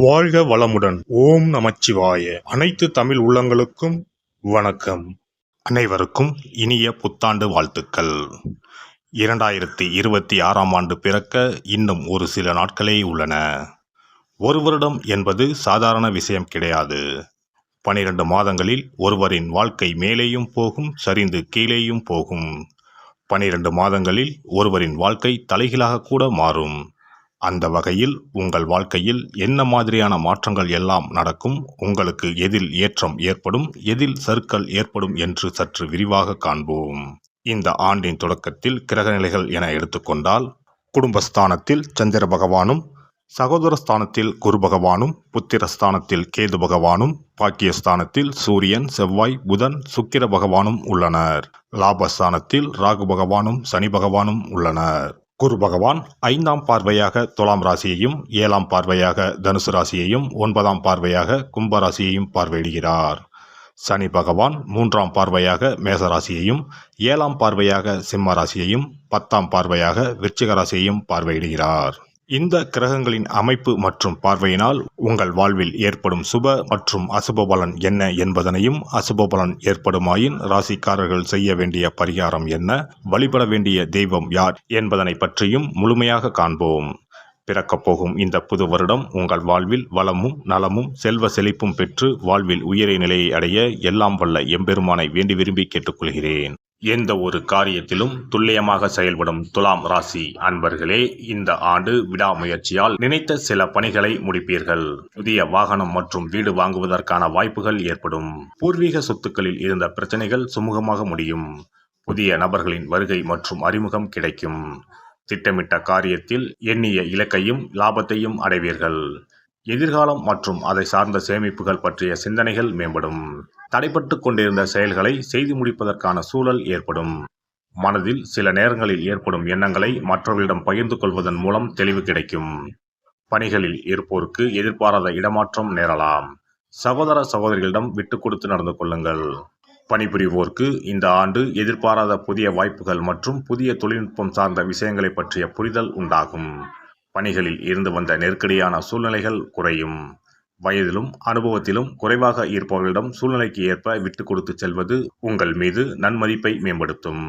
வாழ்க வளமுடன். ஓம் நமச்சிவாய. அனைத்து தமிழ் உள்ளங்களுக்கும் வணக்கம். அனைவருக்கும் இனிய புத்தாண்டு வாழ்த்துக்கள். 2026ஆம் ஆண்டு பிறக்க இன்னும் ஒரு சில நாட்களே உள்ளன. ஒரு வருடம் என்பது சாதாரண விஷயம் கிடையாது. 12 மாதங்களில் ஒருவரின் வாழ்க்கை மேலேயும் போகும், சரிந்து கீழேயும் போகும். 12 மாதங்களில் ஒருவரின் வாழ்க்கை தலைகீழாக கூட மாறும். அந்த வகையில் உங்கள் வாழ்க்கையில் என்ன மாதிரியான மாற்றங்கள் எல்லாம் நடக்கும், உங்களுக்கு எதில் ஏற்றம் ஏற்படும், எதில் சறுக்கல் ஏற்படும் என்று சற்று விரிவாக காண்போம். இந்த ஆண்டின் தொடக்கத்தில் கிரகநிலைகள் என எடுத்துக்கொண்டால், குடும்பஸ்தானத்தில் சந்திர பகவானும், சகோதரஸ்தானத்தில் குரு பகவானும், புத்திரஸ்தானத்தில் கேது பகவானும், பாக்கியஸ்தானத்தில் சூரியன், செவ்வாய், புதன், சுக்கிர பகவானும் உள்ளனர். லாபஸ்தானத்தில் ராகு பகவானும் சனி பகவானும் உள்ளனர். குரு பகவான் 5ஆம் பார்வையாக துலாம் ராசியையும், 7ஆம் பார்வையாக தனுசு ராசியையும், 9ஆம் பார்வையாக கும்ப ராசியையும் பார்வையிடுகிறார். சனி பகவான் 3ஆம் பார்வையாக மேச ராசியையும், 7ஆம் பார்வையாக சிம்ம ராசியையும், 10ஆம் பார்வையாக விருச்சிக ராசியையும் பார்வையிடுகிறார். இந்த கிரகங்களின் அமைப்பு மற்றும் பார்வையினால் உங்கள் வாழ்வில் ஏற்படும் சுப மற்றும் அசுப பலன் என்ன என்பதனையும், அசுப பலன் ஏற்படுமாயின் ராசிக்காரர்கள் செய்ய வேண்டிய பரிகாரம் என்ன, வழிபட வேண்டிய தெய்வம் யார் என்பதனை பற்றியும் முழுமையாக காண்போம். பிறக்கப் போகும் இந்த புது வருடம் உங்கள் வாழ்வில் வளமும் நலமும் செல்வ செழிப்பும் பெற்று வாழ்வில் உயரிய நிலையை அடைய எல்லாம் வல்ல எம்பெருமானை வேண்டி விரும்பி கேட்டுக்கொள்கிறேன். எந்த ஒரு காரியத்திலும் துல்லியமாக செயல்படும் துலாம் ராசி அன்பர்களே, இந்த ஆண்டு விடாமுயற்சியால் நினைத்த சில பணிகளை முடிப்பீர்கள். புதிய வாகனம் மற்றும் வீடு வாங்குவதற்கான வாய்ப்புகள் ஏற்படும். பூர்வீக சொத்துக்களில் இருந்த பிரச்சனைகள் சுமூகமாக முடியும். புதிய நபர்களின் வருகை மற்றும் அறிமுகம் கிடைக்கும். திட்டமிட்ட காரியத்தில் எண்ணிய இலக்கையும் லாபத்தையும் அடைவீர்கள். எதிர்காலம் மற்றும் அதை சார்ந்த சேமிப்புகள் பற்றிய சிந்தனைகள் மேம்படும். தடைப்பட்டு கொண்டிருந்த செயல்களை செய்து முடிப்பதற்கான சூழல் ஏற்படும். மனதில் சில நேரங்களில் ஏற்படும் எண்ணங்களை மற்றவர்களிடம் பகிர்ந்து கொள்வதன் மூலம் தெளிவு கிடைக்கும். பணிகளில் இருப்போருக்கு எதிர்பாராத இடமாற்றம் நேரலாம். சகோதர சகோதரிகளிடம் விட்டு கொடுத்து நடந்து கொள்ளுங்கள். பணிபுரிவோருக்கு இந்த ஆண்டு எதிர்பாராத புதிய வாய்ப்புகள் மற்றும் புதிய தொழில்நுட்பம் சார்ந்த விஷயங்களை பற்றிய புரிதல் உண்டாகும். பணிகளில் இருந்து வந்த நெருக்கடியான சூழ்நிலைகள் குறையும். வயதிலும் அனுபவத்திலும் குறைவாக இருப்பவர்களிடம் சூழ்நிலைக்கு ஏற்ப விட்டு கொடுத்து செல்வது உங்கள் மீது நன்மதிப்பை மேம்படுத்தும்.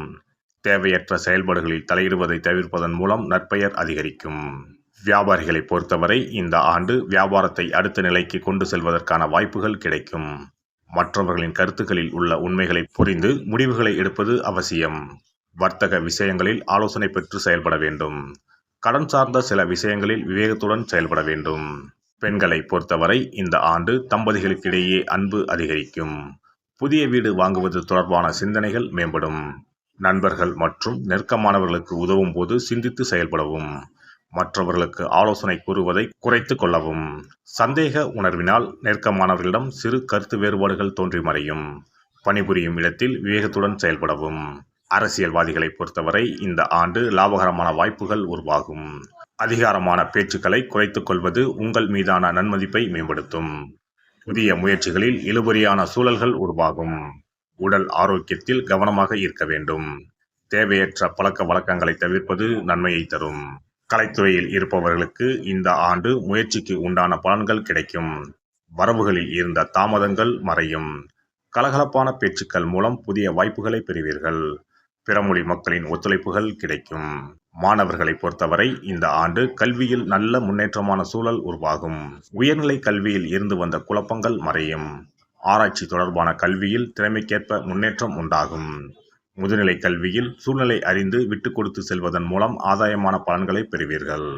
தேவையற்ற செயல்பாடுகளில் தலையிடுவதை தவிர்ப்பதன் மூலம் நற்பெயர் அதிகரிக்கும். வியாபாரிகளை பொறுத்தவரை இந்த ஆண்டு வியாபாரத்தை அடுத்த நிலைக்கு கொண்டு செல்வதற்கான வாய்ப்புகள் கிடைக்கும். மற்றவர்களின் கருத்துக்களில் உள்ள உண்மைகளை புரிந்து முடிவுகளை எடுப்பது அவசியம். வர்த்தக விஷயங்களில் ஆலோசனை பெற்று செயல்பட வேண்டும். கடன் சார்ந்த சில விஷயங்களில் விவேகத்துடன் செயல்பட வேண்டும். பெண்களை பொறுத்தவரை இந்த ஆண்டு தம்பதிகளுக்கிடையே அன்பு அதிகரிக்கும். புதிய வீடு வாங்குவது தொடர்பான சிந்தனைகள் மேம்படும். நண்பர்கள் மற்றும் நெருக்கமானவர்களுக்கு உதவும் போது சிந்தித்து செயல்படவும். மற்றவர்களுக்கு ஆலோசனை கூறுவதை குறைத்து கொள்ளவும். சந்தேக உணர்வினால் நெருக்கமானவர்களிடம் சிறு கருத்து வேறுபாடுகள் தோன்றி மறையும். பணிபுரியும் இடத்தில் விவேகத்துடன் செயல்படவும். அரசியல்வாதிகளை பொறுத்தவரை இந்த ஆண்டு லாபகரமான வாய்ப்புகள் உருவாகும். அதிகாரமான பேச்சுக்களை குறைத்துக் கொள்வது உங்கள் மீதான நன்மதிப்பை மேம்படுத்தும். புதிய முயற்சிகளில் இழுபறியான சூழல்கள் உருவாகும். உடல் ஆரோக்கியத்தில் கவனமாக இருக்க வேண்டும். தேவையற்ற பழக்க வழக்கங்களை தவிர்ப்பது நன்மையை தரும். கலைத்துறையில் இருப்பவர்களுக்கு இந்த ஆண்டு முயற்சிக்கு உண்டான பலன்கள் கிடைக்கும். வரவுகளில் இருந்த தாமதங்கள் மறையும். கலகலப்பான பேச்சுக்கள் மூலம் புதிய வாய்ப்புகளை பெறுவீர்கள். பிறமொழி மக்களின் ஒத்துழைப்புகள் கிடைக்கும். மாணவர்களை பொறுத்தவரை இந்த ஆண்டு கல்வியில் நல்ல முன்னேற்றமான சூழல் உருவாகும். உயர்நிலை கல்வியில் இருந்து வந்த குழப்பங்கள் மறையும். ஆராய்ச்சி தொடர்பான கல்வியில் திறமைக்கேற்ப முன்னேற்றம் உண்டாகும். முதுநிலை கல்வியில் சூழ்நிலை அறிந்து விட்டு கொடுத்து செல்வதன் மூலம் ஆதாயமான பலன்களை பெறுவீர்கள்.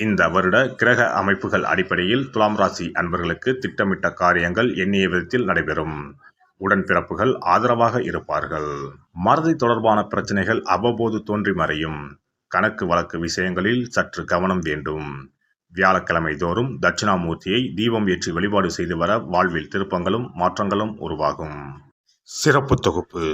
இந்த வருட கிரக அமைப்புகள் அடிப்படையில் துலாம் ராசி அன்பர்களுக்கு திட்டமிட்ட காரியங்கள் எண்ணிய விதத்தில் நடைபெறும். உடன்பிறப்புகள் ஆதரவாக இருப்பார்கள். மறதி தொடர்பான பிரச்சனைகள் அவ்வப்போது தோன்றி மறையும். கணக்கு வழக்கு விஷயங்களில் சற்று கவனம் வேண்டும். வியாழக்கிழமை தோறும் தட்சிணாமூர்த்தியை தீபம் ஏற்றி வழிபாடு செய்து வர வாழ்வில் திருப்பங்களும் மாற்றங்களும் உருவாகும். சிறப்பு தொகுப்பு.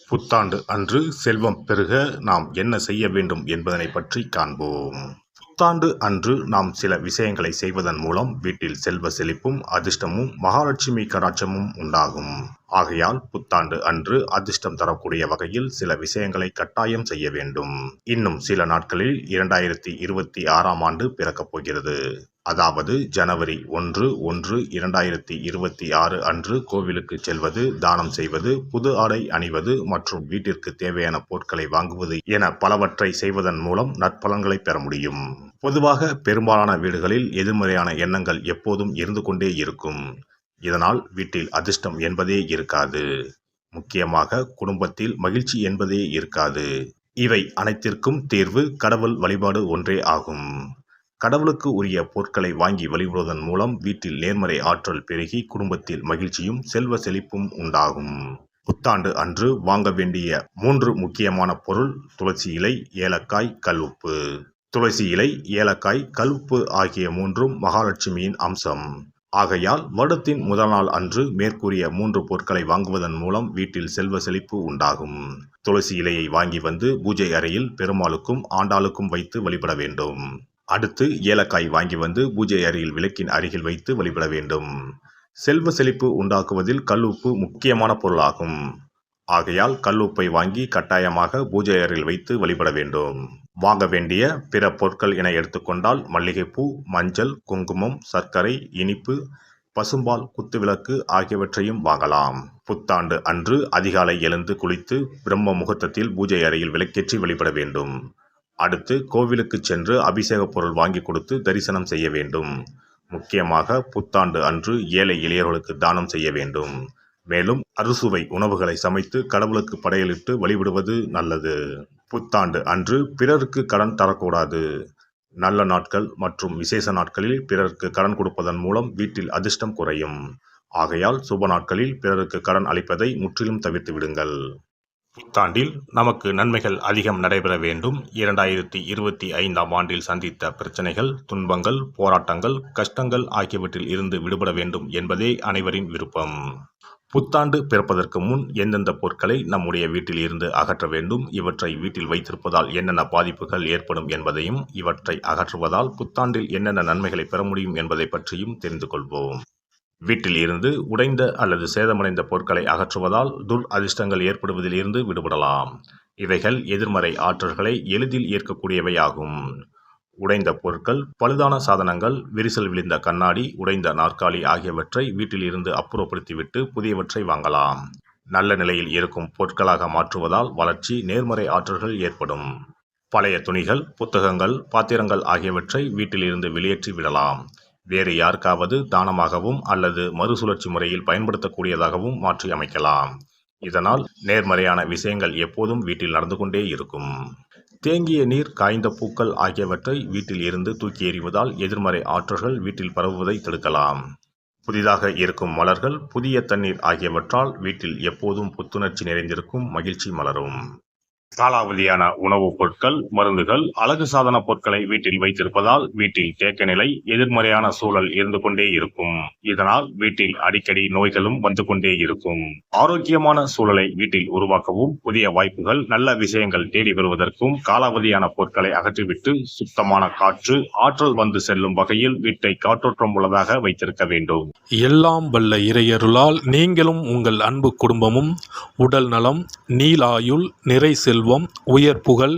புத்தாண்டு அன்று செல்வம் பெருக நாம் என்ன செய்ய வேண்டும் என்பதனை பற்றி காண்போம். புத்தாண்டு அன்று நாம் சில விஷயங்களை செய்வதன் மூலம் வீட்டில் செல்வ செழிப்பும் அதிர்ஷ்டமும் மகாலட்சுமி கடாட்சமும் உண்டாகும். ஆகையால் புத்தாண்டு அன்று அதிர்ஷ்டம் தரக்கூடிய வகையில் சில விஷயங்களை கட்டாயம் செய்ய வேண்டும். இன்னும் சில நாட்களில் 2026ஆம் ஆண்டு பிறக்கப் போகிறது. அதாவது ஜனவரி 1/1/2026 அன்று கோவிலுக்கு செல்வது, தானம் செய்வது, புது ஆடை அணிவது மற்றும் வீட்டிற்கு தேவையான பொருட்களை வாங்குவது என பலவற்றை செய்வதன் மூலம் நற்பலன்களை பெற முடியும். பொதுவாக பெரும்பாலான வீடுகளில் எதிர்மறையான எண்ணங்கள் எப்போதும் இருந்து கொண்டே இருக்கும். இதனால் வீட்டில் அதிர்ஷ்டம் என்பதே இருக்காது. முக்கியமாக குடும்பத்தில் மகிழ்ச்சி என்பதே இருக்காது. இவை அனைத்திற்கும் தீர்வு கடவுள் வழிபாடு ஒன்றே ஆகும். கடவுளுக்கு உரிய பொருட்களை வாங்கி வழிபடுவதன் மூலம் வீட்டில் நேர்மறை ஆற்றல் பெருகி குடும்பத்தில் மகிழ்ச்சியும் செல்வ செழிப்பும் உண்டாகும். புத்தாண்டு அன்று வாங்க வேண்டிய 3 முக்கியமான பொருள்: துளசி இலை, ஏலக்காய், கல்உப்பு. துளசி இலை, ஏலக்காய், கல்உப்பு ஆகிய 3ம் மகாலட்சுமியின் அம்சம். ஆகையால் வருடத்தின் முதல் நாள் அன்று மேற்கூறிய 3 பொருட்களை வாங்குவதன் மூலம் வீட்டில் செல்வ செழிப்பு உண்டாகும். துளசி இலையை வாங்கி வந்து பூஜை அறையில் பெருமாளுக்கும் ஆண்டாளுக்கும் வைத்து வழிபட வேண்டும். அடுத்து ஏலக்காய் வாங்கி வந்து பூஜை அறையில் விளக்கின் அருகில் வைத்து வழிபட வேண்டும். செல்வ செழிப்பு உண்டாக்குவதில் கல்உப்பு முக்கியமான பொருளாகும். ஆகையால் கல்உப்பை வாங்கி கட்டாயமாக பூஜை அறையில் வைத்து வழிபட வேண்டும். வாங்க வேண்டிய பிற பொருட்கள் என எடுத்துக்கொண்டால் மல்லிகைப்பூ, மஞ்சள், குங்குமம், சர்க்கரை, இனிப்பு, பசும்பால், குத்துவிளக்கு ஆகியவற்றையும் வாங்கலாம். புத்தாண்டு அன்று அதிகாலை எழுந்து குளித்து பிரம்ம முகூர்த்தத்தில் பூஜை அறையில் விளக்கேற்றி வழிபட வேண்டும். அடுத்து கோவிலுக்கு சென்று அபிஷேக பொருள் வாங்கி கொடுத்து தரிசனம் செய்ய வேண்டும். முக்கியமாக புத்தாண்டு அன்று ஏழை எளியவர்களுக்கு தானம் செய்ய வேண்டும். மேலும் அறுசுவை உணவுகளை சமைத்து கடவுளுக்கு படையலிட்டு வழிபடுவது நல்லது. புத்தாண்டு அன்று பிறருக்கு கடன் தரக்கூடாது. நல்ல நாட்கள் மற்றும் விசேஷ நாட்களில் பிறருக்கு கடன் கொடுப்பதன் மூலம் வீட்டில் அதிர்ஷ்டம் குறையும். ஆகையால் சுப நாட்களில் பிறருக்கு கடன் அளிப்பதை முற்றிலும் தவிர்த்து விடுங்கள். புத்தாண்டில் நமக்கு நன்மைகள் அதிகம் நடைபெற வேண்டும். 2025ஆம் ஆண்டில் சந்தித்த பிரச்சனைகள், துன்பங்கள், போராட்டங்கள், கஷ்டங்கள் ஆகியவற்றில் இருந்து விடுபட வேண்டும் என்பதே அனைவரின் விருப்பம். புத்தாண்டு பிறப்பதற்கு முன் எந்தெந்த பொருட்களை நம்முடைய வீட்டில் இருந்து அகற்ற வேண்டும், இவற்றை வீட்டில் வைத்திருப்பதால் என்னென்ன பாதிப்புகள் ஏற்படும் என்பதையும், இவற்றை அகற்றுவதால் புத்தாண்டில் என்னென்ன நன்மைகளை பெற முடியும் என்பதை பற்றியும் தெரிந்து கொள்வோம். வீட்டில் இருந்து உடைந்த அல்லது சேதமடைந்த பொருட்களை அகற்றுவதால் துர் அதிர்ஷ்டங்கள் ஏற்படுவதில் இருந்து விடுபடலாம். இவைகள் எதிர்மறை ஆற்றல்களை எளிதில் ஈர்க்கக்கூடியவையாகும். உடைந்த பொருட்கள், பழுதான சாதனங்கள், விரிசல் விழுந்த கண்ணாடி, உடைந்த நாற்காலி ஆகியவற்றை வீட்டில் இருந்து அப்புறப்படுத்திவிட்டு புதியவற்றை வாங்கலாம். நல்ல நிலையில் இருக்கும் பொருட்களாக மாற்றுவதால் வளர்ச்சி, நேர்மறை ஆற்றல்கள் ஏற்படும். பழைய துணிகள், புத்தகங்கள், பாத்திரங்கள் ஆகியவற்றை வீட்டில் இருந்து வெளியேற்றி விடலாம். வேறு யாருக்காவது தானமாகவும் அல்லது மறுசுழற்சி முறையில் பயன்படுத்தக்கூடியதாகவும் மாற்றி அமைக்கலாம். இதனால் நேர்மறையான விஷயங்கள் எப்போதும் வீட்டில் நடந்து கொண்டே இருக்கும். தேங்கிய நீர், காய்ந்த பூக்கள் ஆகியவற்றை வீட்டில் இருந்து தூக்கி எறிவதால் எதிர்மறை ஆற்றல்கள் வீட்டில் பரவுவதை தடுக்கலாம். புதிதாக இருக்கும் மலர்கள், புதிய தண்ணீர் ஆகியவற்றால் வீட்டில் எப்போதும் புத்துணர்ச்சி நிறைந்திருக்கும், மகிழ்ச்சி மலரும். காலாவதியான உணவுப் பொருட்கள், மருந்துகள், அழகு சாதன பொருட்களை வீட்டில் வைத்திருப்பதால் வீட்டில் தேக்க நிலை, எதிர்மறையான சூழல் இருந்து கொண்டே இருக்கும். இதனால் வீட்டில் அடிக்கடி நோய்களும் வந்து கொண்டே இருக்கும். ஆரோக்கியமான சூழலை வீட்டில் உருவாக்கவும், புதிய வாய்ப்புகள், நல்ல விஷயங்கள் தேடி வருவதற்கும் காலாவதியான பொருட்களை அகற்றிவிட்டு சுத்தமான காற்று, ஆற்றல் வந்து செல்லும் வகையில் வீட்டை காற்றோட்டம் உள்ளதாக வைத்திருக்க வேண்டும். எல்லாம் வல்ல இறையருளால் நீங்களும் உங்கள் அன்பு குடும்பமும் உடல் நலம், நீலாயுள், நிறை செல்வம், உயர் புகழ்,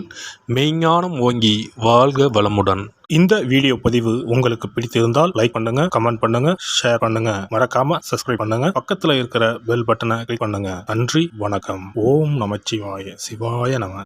மெய்ஞானம் ஓங்கி வாழ்க வளமுடன். இந்த வீடியோ பதிவு உங்களுக்கு பிடித்திருந்தால் லைக் பண்ணுங்க, கமெண்ட் பண்ணுங்க, ஷேர் பண்ணுங்க. மறக்காம சப்ஸ்கிரைப் பண்ணுங்க. பக்கத்துல இருக்கிற பெல் பட்டனை கிளிக் பண்ணுங்க. நன்றி, வணக்கம். ஓம் நமச்சிவாய. சிவாய நம.